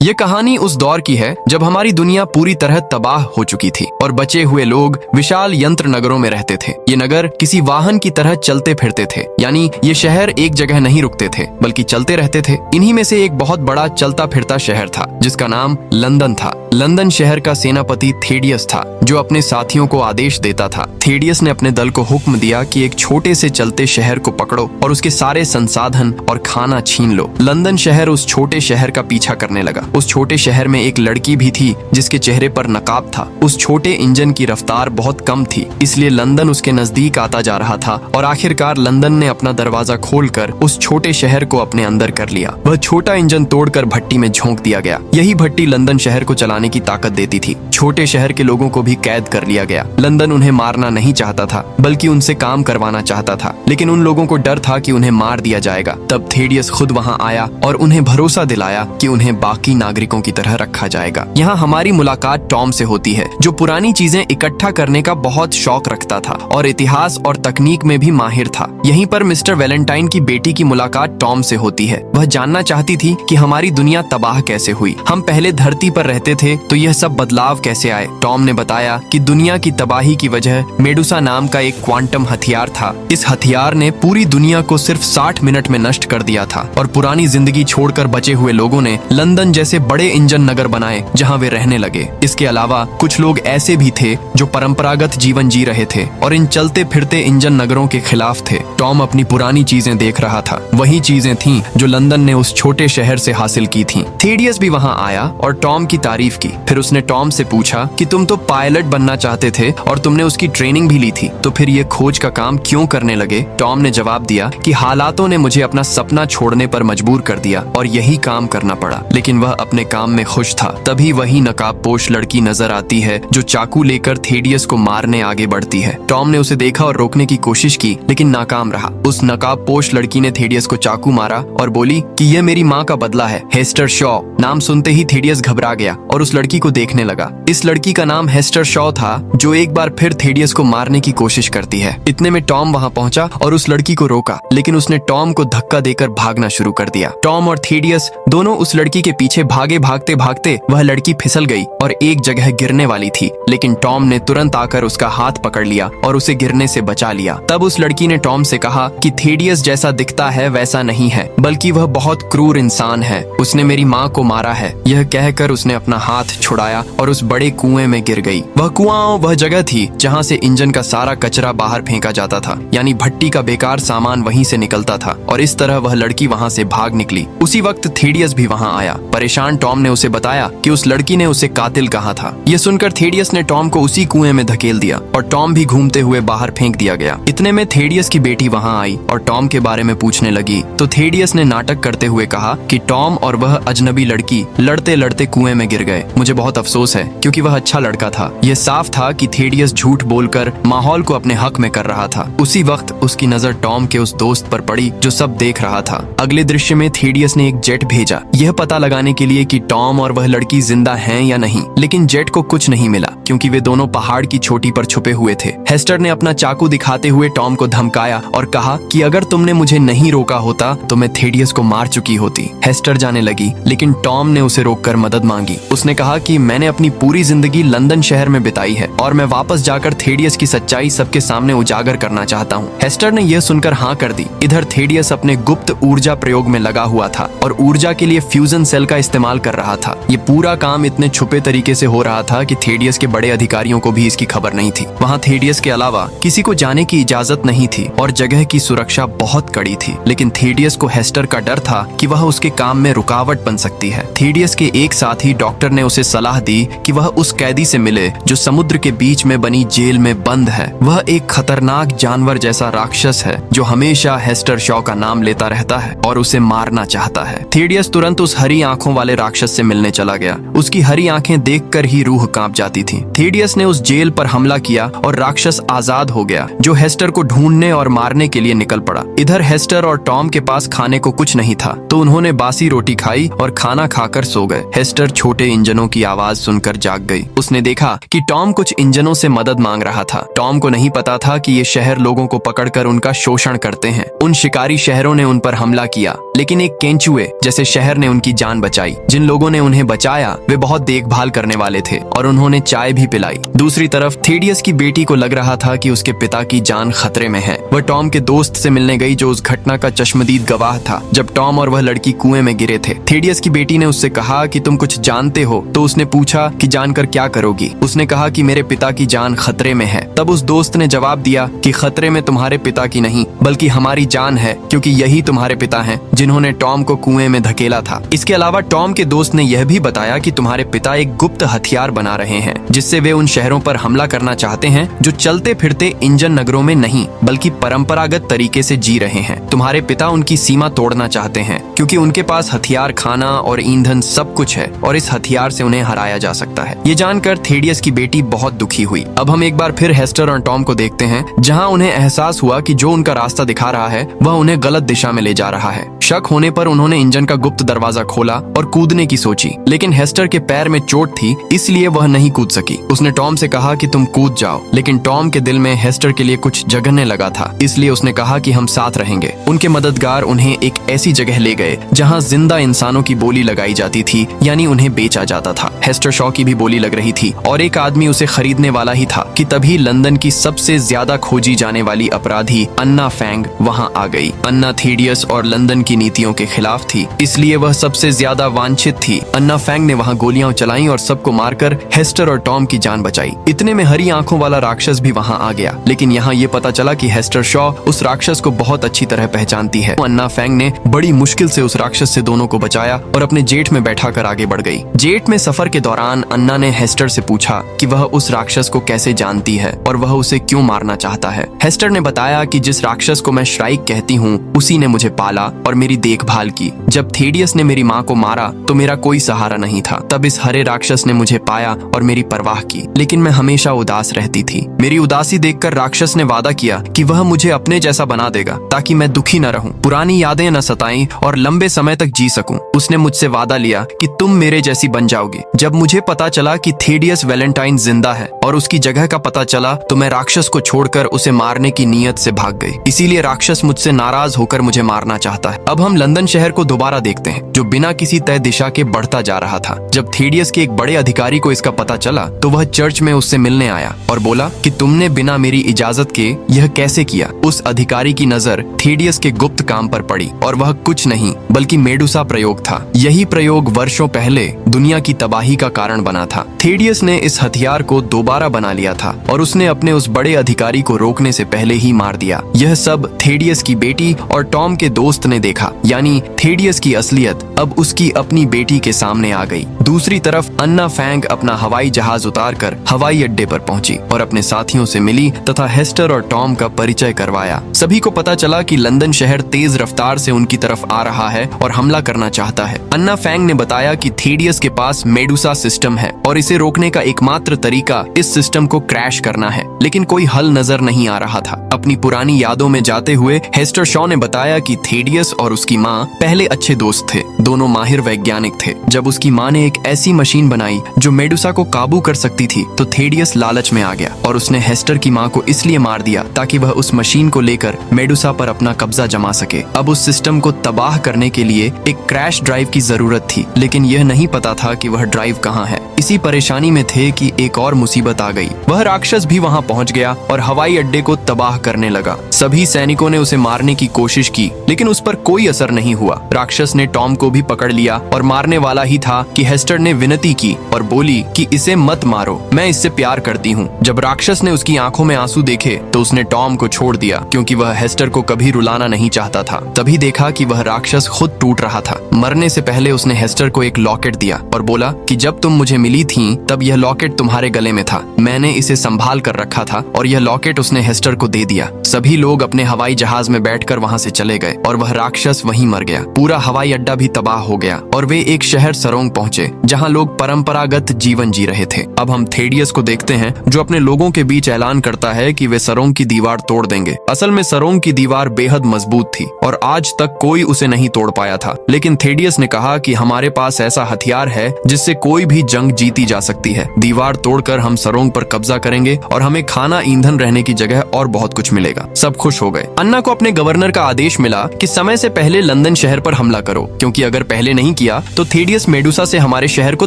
ये कहानी उस दौर की है जब हमारी दुनिया पूरी तरह तबाह हो चुकी थी और बचे हुए लोग विशाल यंत्र नगरों में रहते थे। ये नगर किसी वाहन की तरह चलते फिरते थे, यानी ये शहर एक जगह नहीं रुकते थे बल्कि चलते रहते थे। इन्हीं में से एक बहुत बड़ा चलता फिरता शहर था जिसका नाम लंदन था। लंदन शहर का सेनापति थेडियस था जो अपने साथियों को आदेश देता था। थेडियस ने अपने दल को हुक्म दिया कि एक छोटे से चलते शहर को पकड़ो और उसके सारे संसाधन और खाना छीन लो। लंदन शहर उस छोटे शहर का पीछा करने लगा। उस छोटे शहर में एक लड़की भी थी जिसके चेहरे पर नकाब था। उस छोटे इंजन की रफ्तार बहुत कम थी, इसलिए लंदन उसके नजदीक आता जा रहा था और आखिरकार लंदन ने अपना दरवाजा खोलकर उस छोटे शहर को अपने अंदर कर लिया। वह छोटा इंजन तोड़कर भट्टी में झोंक दिया गया। यही भट्टी लंदन शहर को चलाने की ताकत देती थी। छोटे शहर के लोगों को भी कैद कर लिया गया। लंदन उन्हें मारना नहीं चाहता था बल्कि उनसे काम करवाना चाहता था, लेकिन उन लोगों को डर था कि उन्हें मार दिया जाएगा। तब थेडियस खुद वहां आया और उन्हें भरोसा दिलाया कि उन्हें बाकी नागरिकों की तरह रखा जाएगा। यहाँ हमारी मुलाकात टॉम से होती है जो पुरानी चीजें इकट्ठा करने का बहुत शौक रखता था और इतिहास और तकनीक में भी माहिर था। यहीं पर मिस्टर वैलेंटाइन की बेटी की मुलाकात टॉम से होती है। वह जानना चाहती थी कि हमारी दुनिया तबाह कैसे हुई। हम पहले धरती पर रहते थे तो यह सब बदलाव कैसे आए। टॉम ने बताया कि दुनिया की तबाही की वजह मेडुसा नाम का एक क्वांटम हथियार था। इस हथियार ने पूरी दुनिया को सिर्फ 60 मिनट में नष्ट कर दिया था और पुरानी जिंदगी छोड़कर बचे हुए लोगों ने लंदन जैसे बड़े इंजन नगर बनाए जहां वे रहने लगे। इसके अलावा कुछ लोग ऐसे भी थे जो परंपरागत जीवन जी रहे थे और इन चलते फिरते इंजन नगरों के खिलाफ थे। टॉम अपनी पुरानी चीजें देख रहा था। वही चीजें थीं जो लंदन ने उस छोटे शहर से हासिल की थीं। थेडियस भी वहां आया और टॉम की तारीफ की। फिर उसने टॉम से पूछा कि तुम तो पायलट बनना चाहते थे और तुमने उसकी ट्रेनिंग भी ली थी, तो फिर ये खोज का काम क्यों करने लगे? टॉम ने जवाब दिया कि हालातों ने मुझे अपना सपना छोड़ने पर मजबूर कर दिया और यही काम करना पड़ा। लेकिन वह अपने काम में खुश था। तभी वही नकाबपोश लड़की नजर आती है जो चाकू लेकर थेडियस को मारने आगे बढ़ती है। टॉम ने उसे देखा और रोकने की कोशिश की लेकिन नाकाम रहा। उस नकाबपोश लड़की ने थेडियस को चाकू मारा और बोली कि यह मेरी माँ का बदला है। हेस्टर शॉ नाम सुनते ही थेडियस घबरा गया और उस लड़की को देखने लगा। इस लड़की का नाम हेस्टर शॉ था जो एक बार फिर थेडियस को मारने की कोशिश करती है। इतने में टॉम वहां पहुंचा और उस लड़की को रोका, लेकिन उसने टॉम को धक्का देकर भागना शुरू कर दिया। टॉम और थेडियस दोनों उस लड़की के पीछे भागे। भागते भागते वह लड़की फिसल गई और एक जगह गिरने वाली थी, लेकिन टॉम ने तुरंत आकर उसका हाथ पकड़ लिया और उसे गिरने से बचा लिया। तब उस लड़की ने टॉम से कहा कि थेडियस जैसा दिखता है वैसा नहीं है, बल्कि वह बहुत क्रूर इंसान है। उसने मेरी माँ को मारा है। यह कहकर उसने अपना हाथ छुड़ाया और उस बड़े कुएं में गिर गई। वह कुआं वह जगह थी जहाँ से इंजन का सारा कचरा बाहर फेंका जाता था, यानी भट्टी का बेकार सामान वहीं से निकलता था। और इस तरह वह लड़की वहाँ से भाग निकली। उसी वक्त थेडियस भी वहाँ आया। परेशान टॉम ने उसे बताया कि उस लड़की ने उसे कातिल कहा था। यह सुनकर थेडियस ने टॉम को उसी कुएं में धकेल दिया और टॉम भी घूमते हुए बाहर फेंक दिया गया। इतने में थेडियस की बेटी वहाँ आई और टॉम के बारे में पूछने लगी, तो थेडियस ने नाटक करते हुए कहा कि टॉम और वह अजनबी लड़की लड़ते लड़ते कुएं में गिर गए। मुझे बहुत अफसोस है क्योंकि वह अच्छा लड़का था। यह साफ था कि थेडियस झूठ बोलकर माहौल को अपने हक में कर रहा था। उसी वक्त उसकी नजर टॉम के उस दोस्त पर पड़ी जो सब देख रहा था। अगले दृश्य में थेडियस ने एक जेट भेजा यह पता लगाने के लिए कि टॉम और वह लड़की जिंदा हैं या नहीं, लेकिन जेट को कुछ नहीं मिला क्योंकि वे दोनों पहाड़ की चोटी पर छुपे हुए थे। हेस्टर ने अपना चाकू दिखाते हुए टॉम को धमकाया और कहा कि अगर तुमने मुझे नहीं रोका होता तो मैं थेडियस को मार चुकी होती। हेस्टर जाने लगी, लेकिन टॉम ने उसे रोककर मदद मांगी। उसने कहा कि मैंने अपनी पूरी जिंदगी लंदन शहर में बिताई है और मैं वापस जाकर थेडियस की सच्चाई सबके सामने उजागर करना चाहता हूँ। हेस्टर ने यह सुनकर हाँ कर दी। इधर थेडियस अपने गुप्त ऊर्जा प्रयोग में लगा हुआ था और ऊर्जा के लिए फ्यूजन सेल का इस्तेमाल कर रहा था। ये पूरा काम इतने छुपे तरीके से हो रहा था कि थेडियस के बड़े अधिकारियों को भी इसकी खबर नहीं थी। वहाँ थेडियस के अलावा किसी को जाने की इजाजत नहीं थी और जगह की सुरक्षा बहुत कड़ी थी, लेकिन थेडियस को हेस्टर का डर था कि वह उसके काम में रुकावट बन सकती है। थेडियस के एक साथी डॉक्टर ने उसे सलाह दी कि वह उस कैदी से मिले जो समुद्र के बीच में बनी जेल में बंद है। वह एक खतरनाक जानवर जैसा राक्षस है जो हमेशा हेस्टर शॉ का नाम लेता रहता है और उसे मारना चाहता है। थेडियस तुरंत उस हरी आंखों वाले राक्षस से मिलने चला गया। उसकी हरी आंखें देखकर ही रूह कांप जाती थी। थेडियस ने उस जेल पर हमला किया और राक्षस आजाद हो गया जो हेस्टर को ढूंढने और मारने के लिए निकल पड़ा। इधर हेस्टर और टॉम के पास खाने को कुछ नहीं था तो उन्होंने बासी रोटी खाई और खाना खाकर सो गए। हेस्टर छोटे इंजनों की आवाज सुनकर जाग गई। उसने देखा कि टॉम कुछ इंजनों से मदद मांग रहा था। टॉम को नहीं पता था कि ये शहर लोगों को पकड़कर उनका शोषण करते हैं। उन शिकारी शहरों ने उन पर हमला किया, लेकिन एक केंचुए जैसे शहर ने उनकी जान बचाई। बताई। जिन लोगों ने उन्हें बचाया वे बहुत देखभाल करने वाले थे और उन्होंने चाय भी पिलाई। दूसरी तरफ थेडियस की बेटी को लग रहा था कि उसके पिता की जान खतरे में है। वह टॉम के दोस्त से मिलने गई जो उस घटना का चश्मदीद गवाह था जब टॉम और वह लड़की कुएं में गिरे थे। थेडियस की बेटी ने उससे कहा कि तुम कुछ जानते हो, तो उसने पूछा कि जानकर क्या करोगी। उसने कहा कि मेरे पिता की जान खतरे में है। तब उस दोस्त ने जवाब दिया कि खतरे में तुम्हारे पिता की नहीं बल्कि हमारी जान है, क्योंकि यही तुम्हारे पिता हैं जिन्होंने टॉम को कुएं में धकेला था। इसके अलावा टॉम के दोस्त ने यह भी बताया कि तुम्हारे पिता एक गुप्त हथियार बना रहे हैं जिससे वे उन शहरों पर हमला करना चाहते हैं जो चलते फिरते इंजन नगरों में नहीं बल्कि परंपरागत तरीके से जी रहे हैं। तुम्हारे पिता उनकी सीमा तोड़ना चाहते हैं क्योंकि उनके पास हथियार, खाना और ईंधन सब कुछ है और इस हथियार से उन्हें हराया जा सकता है। ये जानकर थेडियस की बेटी बहुत दुखी हुई। अब हम एक बार फिर हेस्टर और टॉम को देखते हैं जहां उन्हें एहसास हुआ कि जो उनका रास्ता दिखा रहा है वह उन्हें गलत दिशा में ले जा रहा है। शक होने पर उन्होंने इंजन का गुप्त दरवाजा खोला और कूदने की सोची, लेकिन हेस्टर के पैर में चोट थी इसलिए वह नहीं कूद सकी। उसने टॉम से कहा कि तुम कूद जाओ, लेकिन टॉम के दिल में हेस्टर के लिए कुछ जगने लगा था, इसलिए उसने कहा कि हम साथ रहेंगे। उनके मददगार उन्हें एक ऐसी जगह ले गए जहां जिंदा इंसानों की बोली लगाई जाती थी, यानी उन्हें बेचा जाता था। हेस्टर शॉ की भी बोली लग रही थी और एक आदमी उसे खरीदने वाला ही था कि तभी लंदन की सबसे ज्यादा खोजी जाने वाली अपराधी अन्ना फैंग वहां आ गई। अन्ना थेडियस और लंदन की नीतियों के खिलाफ थी, इसलिए वह सबसे ज्यादा वांछित थी। अन्ना फैंग ने वहां गोलियां चलाई और सबको मारकर हेस्टर और टॉम की जान बचाई। इतने में हरी आंखों वाला राक्षस भी वहां आ गया, लेकिन यहाँ ये पता चला कि हेस्टर शॉ उस राक्षस को बहुत अच्छी तरह पहचानती है। अन्ना फैंग ने बड़ी मुश्किल से उस राक्षस से दोनों को बचाया और अपने जेट में बैठा कर आगे बढ़ गई। जेट में सफर के दौरान अन्ना ने हेस्टर से पूछा कि वह उस राक्षस को कैसे जानती है और वह उसे क्यों मारना चाहता है। हेस्टर ने बताया कि जिस राक्षस को मैं श्राइक कहती हूँ उसी ने मुझे पाला और मेरी देखभाल की। जब थेडियस ने मेरी माँ को मारा तो मेरा कोई सहारा नहीं था। तब इस हरे राक्षस ने मुझे पाया और मेरी परवाह की, लेकिन मैं हमेशा उदास रहती थी। मेरी उदासी देखकर राक्षस ने वादा किया कि वह मुझे अपने जैसा बना देगा ताकि मैं दुखी न रहूं, पुरानी यादें न सताएं और लंबे समय तक जी सकूं। उसने मुझसे वादा लिया कि तुम मेरे जैसी बन जाओगे। जब मुझे पता चला कि थेडियस वैलेंटाइन जिंदा है और उसकी जगह का पता चला तो मैं राक्षस को छोड़कर उसे मारने की नीयत से भाग गई। इसीलिए राक्षस मुझसे नाराज होकर मुझे मारना चाहता है। अब हम लंदन शहर को दोबारा देखते हैं जो बिना किसी तय दिशा के बढ़ता जा रहा था। जब थेडियस के एक बड़े अधिकारी को इसका पता चला तो वह चर्च में उससे मिलने आया और बोला कि तुमने बिना मेरी इजाजत के यह कैसे किया। उस अधिकारी की नजर थेडियस के गुप्त काम पर पड़ी और वह कुछ नहीं बल्कि मेडुसा प्रयोग था। यही प्रयोग वर्षों पहले दुनिया की तबाही का कारण बना था। थेडियस ने इस हथियार को दोबारा बना लिया था और उसने अपने उस बड़े अधिकारी को रोकने से पहले ही मार दिया। यह सब थेडियस की बेटी और टॉम के दोस्त ने देखा, यानी थेडियस की असलियत अब उसकी अपनी बेटी के सामने आ गई। दूसरी तरफ अन्ना फैंग अपना हवाई जहाज उतारकर हवाई अड्डे पर पहुंची और अपने साथियों से मिली तथा हेस्टर और टॉम का परिचय करवाया। सभी को पता चला कि लंदन शहर तेज रफ्तार से उनकी तरफ आ रहा है और हमला करना चाहता है। अन्ना फैंग ने बताया कि थेडियस के पास मेडुसा सिस्टम है और इसे रोकने का एकमात्र तरीका इस सिस्टम को क्रैश करना है, लेकिन कोई हल नजर नहीं आ रहा था। अपनी पुरानी यादों में जाते हुए हेस्टर शॉ ने बताया कि थेडियस और उसकी माँ पहले अच्छे दोस्त थे, दोनों माहिर वैज्ञानिक थे। जब उसकी माँ ने एक ऐसी मशीन बनाई जो मेडुसा को काबू कर सकती थी तो थेडियस लालच में आ गया और उसने हेस्टर की माँ को इसलिए मार दिया ताकि वह उस मशीन को लेकर मेडुसा पर अपना कब्जा जमा सके। अब उस सिस्टम को तबाह करने के लिए एक क्रैश ड्राइव की जरूरत थी, लेकिन यह नहीं पता था कि वह ड्राइव कहाँ है। इसी परेशानी में थे कि एक और मुसीबत आ गई। वह राक्षस भी वहां पहुंच गया और हवाई अड्डे को तबाह करने लगा। सभी सैनिकों ने उसे मारने की कोशिश की, लेकिन उस पर कोई असर नहीं हुआ। राक्षस ने टॉम को भी पकड़ लिया और मारने वाला ही था कि हेस्टर ने विनती की और बोली कि इसे मत मारो, मैं इससे प्यार करती हूँ। जब राक्षस ने उसकी आंखों में आंसू देखे तो उसने टॉम को छोड़ दिया, क्योंकि वह हेस्टर को कभी रुलाना नहीं चाहता था। तभी देखा कि वह राक्षस खुद टूट रहा था। मरने से पहले उसने हेस्टर को एक लॉकेट दिया और बोला कि जब तुम मुझे मिली थी तब यह लॉकेट तुम्हारे गले में था, मैंने इसे संभाल कर रखा था और यह लॉकेट उसने हेस्टर को दे दिया। सभी लोग अपने हवाई जहाज में बैठकर वहां से चले गए और वह राक्षस वहीं मर गया। पूरा हवाई अड्डा भी तबाह हो गया और वे एक शहर सरोंग पहुंचे जहां लोग परंपरागत जीवन जी रहे थे। अब हम थेडियस को देखते हैं जो अपने लोगों के बीच ऐलान करता है कि वे सरोंग की दीवार तोड़ देंगे। असल में सरोंग की दीवार बेहद मजबूत थी और आज तक कोई उसे नहीं तोड़ पाया था, लेकिन थेडियस ने कहा कि हमारे पास ऐसा हथियार है जिससे कोई भी जंग जीती जा सकती है। दीवार तोड़कर हम सरोंग पर कब्जा करेंगे और हमें खाना, ईंधन, रहने की जगह और बहुत कुछ मिलेगा। सब खुश हो गए। अन्ना को अपने गवर्नर का आदेश मिला कि समय से पहले लंदन शहर पर हमला करो, क्योंकि अगर पहले नहीं किया तो थेडियस मेडुसा से हमारे शहर को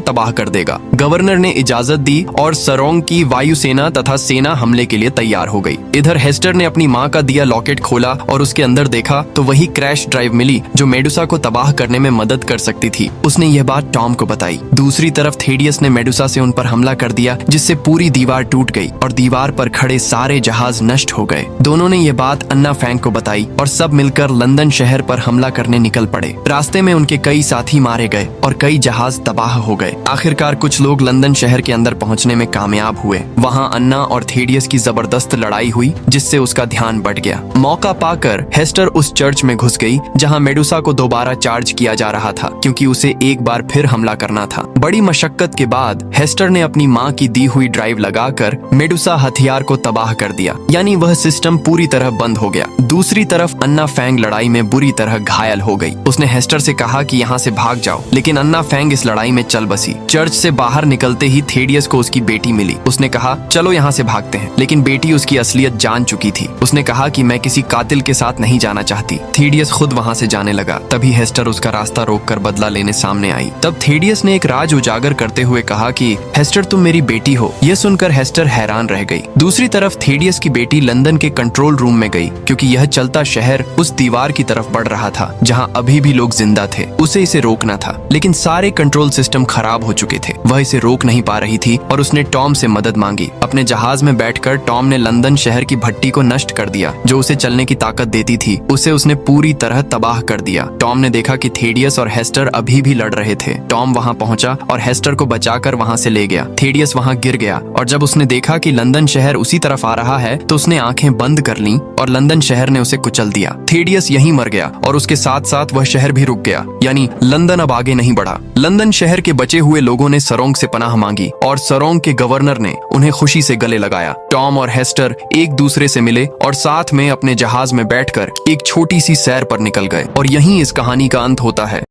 तबाह कर देगा। गवर्नर ने इजाजत दी और सरोंग की वायुसेना तथा सेना हमले के लिए तैयार हो गई। इधर हेस्टर ने अपनी माँ का दिया लॉकेट खोला और उसके अंदर देखा तो वही क्रैश ड्राइव मिली जो मेडुसा को तबाह करने में मदद कर सकती थी। उसने यह बात टॉम को बताई। दूसरी तरफ थेडियस ने मेडुसा से उन पर हमला कर दिया जिससे पूरी दीवार टूट गई और दीवार पर खड़े सारे जहाज नष्ट हो गए। दोनों ने यह बात अन्ना फैंग को बताई और सब मिलकर लंदन शहर पर हमला करने निकल पड़े। रास्ते में उनके कई साथी मारे गए और कई जहाज तबाह हो गए। आखिरकार कुछ लोग लंदन शहर के अंदर पहुंचने में कामयाब हुए। वहां अन्ना और थेडियस की जबरदस्त लड़ाई हुई जिससे उसका ध्यान बढ़ गया। मौका पाकर हेस्टर उस चर्च में घुस गई जहां मेडुसा को दोबारा चार्ज किया जा रहा था क्योंकि उसे एक बार फिर हमला करना था। बड़ी मशक्कत के बाद हेस्टर ने अपनी माँ की दी हुई ड्राइव लगाकर मेडुसा हथियार को तबाह कर दिया, यानी वह सिस्टम पूरी तरह बंद हो गया। दूसरी तरफ अन्ना फैंग लड़ाई में बुरी तरह घायल हो गई। उसने हेस्टर से कहा कि यहाँ से भाग जाओ, लेकिन अन्ना फैंग इस लड़ाई में चल बसी। चर्च से बाहर निकलते ही थेडियस को उसकी बेटी मिली। उसने कहा चलो यहाँ से भागते हैं, लेकिन बेटी उसकी असलियत जान चुकी थी। उसने कहा कि मैं किसी कातिल के साथ नहीं जाना चाहती। थेडियस खुद वहाँ से जाने लगा। तभी हेस्टर उसका रास्ता रोककर बदला लेने सामने आई। तब थेडियस ने एक राज उजागर करते हुए कहा कि हेस्टर तुम मेरी बेटी हो। यह सुनकर हेस्टर हैरान रह गई। दूसरी तरफ थेडियस की बेटी लंदन के कंट्रोल रूम में गई क्योंकि यह चलता शहर उस दीवार की तरफ बढ़ रहा था जहां अभी भी लोग जिंदा थे। उसे इसे रोकना था, लेकिन सारे कंट्रोल सिस्टम खराब हो चुके थे। वह इसे रोक नहीं पा रही थी और उसने टॉम से मदद मांगी। अपने जहाज में बैठकर टॉम ने लंदन शहर की भट्टी को नष्ट कर दिया जो उसे चलने की ताकत देती थी। उसे उसने पूरी तरह तबाह कर दिया। टॉम ने देखा कि थेडियस और हेस्टर अभी भी लड़ रहे थे। टॉम वहां पहुंचा और हेस्टर को बचाकर वहां से ले गया। थेडियस वहां गिर गया और जब उसने देखा कि लंदन शहर उसी तरफ आ रहा है तो उसने आंखें बंद कर लीं और लंदन शहर ने उसे कुचल दिया। थेडियस यहीं मर गया और उसके साथ साथ वह शहर भी रुक गया, यानी लंदन अब आगे नहीं बढ़ा। लंदन शहर के बचे हुए लोगों ने सरोंग से पनाह मांगी और सरोंग के गवर्नर ने उन्हें खुशी से गले लगाया। टॉम और हेस्टर एक दूसरे से मिले और साथ में अपने जहाज में बैठकर एक छोटी सी सैर पर निकल गए और यहीं इस कहानी का अंत होता है।